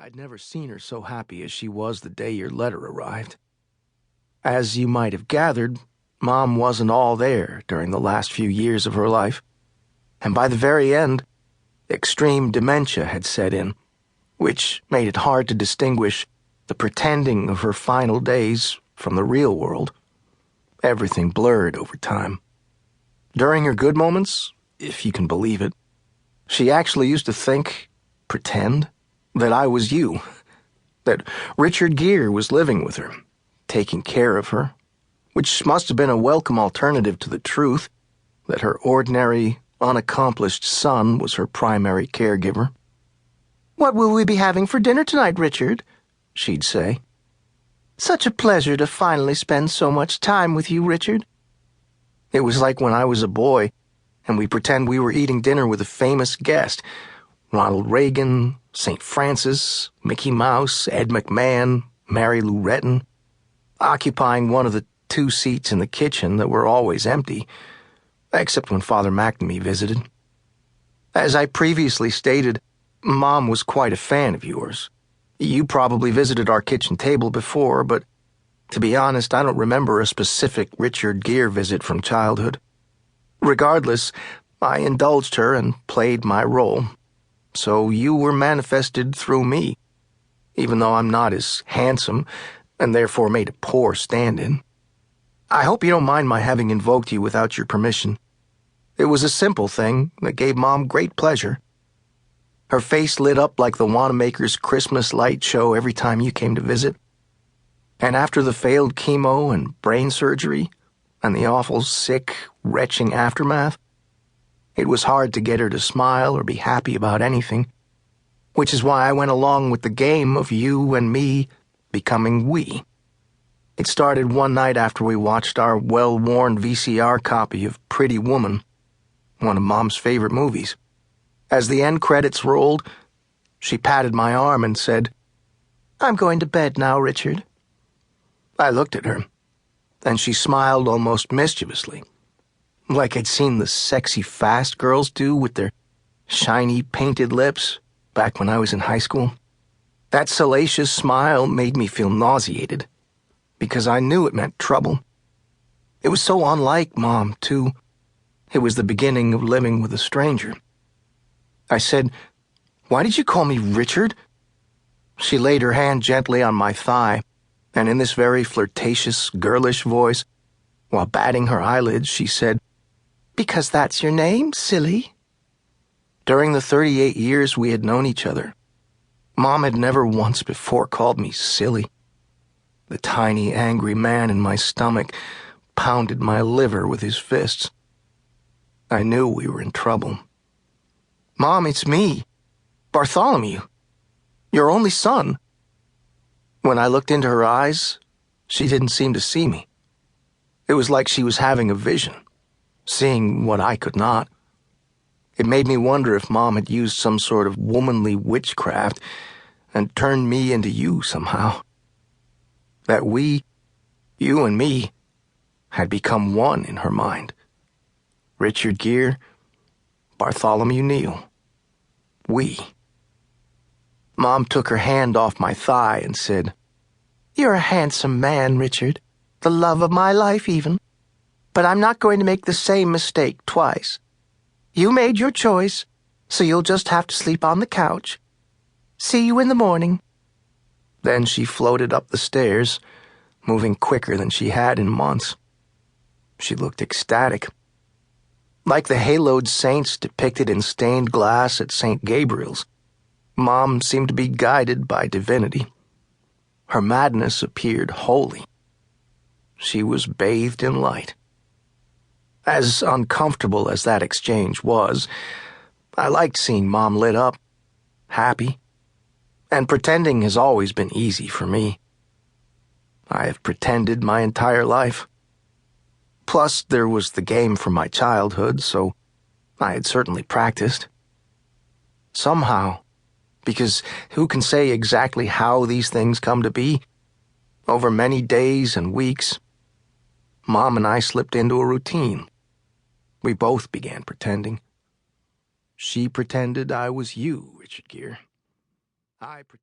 I'd never seen her so happy as she was the day your letter arrived. As you might have gathered, Mom wasn't all there during the last few years of her life, and by the very end, extreme dementia had set in, which made it hard to distinguish the pretending of her final days from the real world. Everything blurred over time. During her good moments, if you can believe it, she actually used to pretend, that I was you, that Richard Gere was living with her, taking care of her, which must have been a welcome alternative to the truth that her ordinary, unaccomplished son was her primary caregiver. "What will we be having for dinner tonight, Richard?" she'd say. "Such a pleasure to finally spend so much time with you, Richard." It was like when I was a boy, and we pretend we were eating dinner with a famous guest, Ronald Reagan, St. Francis, Mickey Mouse, Ed McMahon, Mary Lou Retton, occupying one of the 2 seats in the kitchen that were always empty, except when Father McNamee visited. As I previously stated, Mom was quite a fan of yours. You probably visited our kitchen table before, but to be honest, I don't remember a specific Richard Gere visit from childhood. Regardless, I indulged her and played my role, so you were manifested through me, even though I'm not as handsome and therefore made a poor stand-in. I hope you don't mind my having invoked you without your permission. It was a simple thing that gave Mom great pleasure. Her face lit up like the Wanamaker's Christmas light show every time you came to visit. And after the failed chemo and brain surgery and the awful, sick, retching aftermath, it was hard to get her to smile or be happy about anything, which is why I went along with the game of you and me becoming we. It started one night after we watched our well-worn VCR copy of Pretty Woman, one of Mom's favorite movies. As the end credits rolled, she patted my arm and said, "I'm going to bed now, Richard." I looked at her, and she smiled almost mischievously, like I'd seen the sexy fast girls do with their shiny painted lips back when I was in high school. That salacious smile made me feel nauseated, because I knew it meant trouble. It was so unlike Mom, too. It was the beginning of living with a stranger. I said, "Why did you call me Richard?" She laid her hand gently on my thigh, and in this very flirtatious, girlish voice, while batting her eyelids, she said, "Because that's your name, silly." During the 38 years we had known each other, Mom had never once before called me silly. The tiny, angry man in my stomach pounded my liver with his fists. I knew we were in trouble. "Mom, it's me, Bartholomew, your only son." When I looked into her eyes, she didn't seem to see me. It was like she was having a vision, seeing what I could not. It made me wonder if Mom had used some sort of womanly witchcraft and turned me into you somehow. That we, you and me, had become one in her mind. Richard Gere, Bartholomew Neil. We. Mom took her hand off my thigh and said, "You're a handsome man, Richard, the love of my life even. But I'm not going to make the same mistake twice. You made your choice, so you'll just have to sleep on the couch. See you in the morning." Then she floated up the stairs, moving quicker than she had in months. She looked ecstatic. Like the haloed saints depicted in stained glass at St. Gabriel's, Mom seemed to be guided by divinity. Her madness appeared holy. She was bathed in light. As uncomfortable as that exchange was, I liked seeing Mom lit up, happy, and pretending has always been easy for me. I have pretended my entire life. Plus, there was the game from my childhood, so I had certainly practiced. Somehow, because who can say exactly how these things come to be? Over many days and weeks, Mom and I slipped into a routine. We both began pretending. She pretended I was you, Richard Gere. I pretended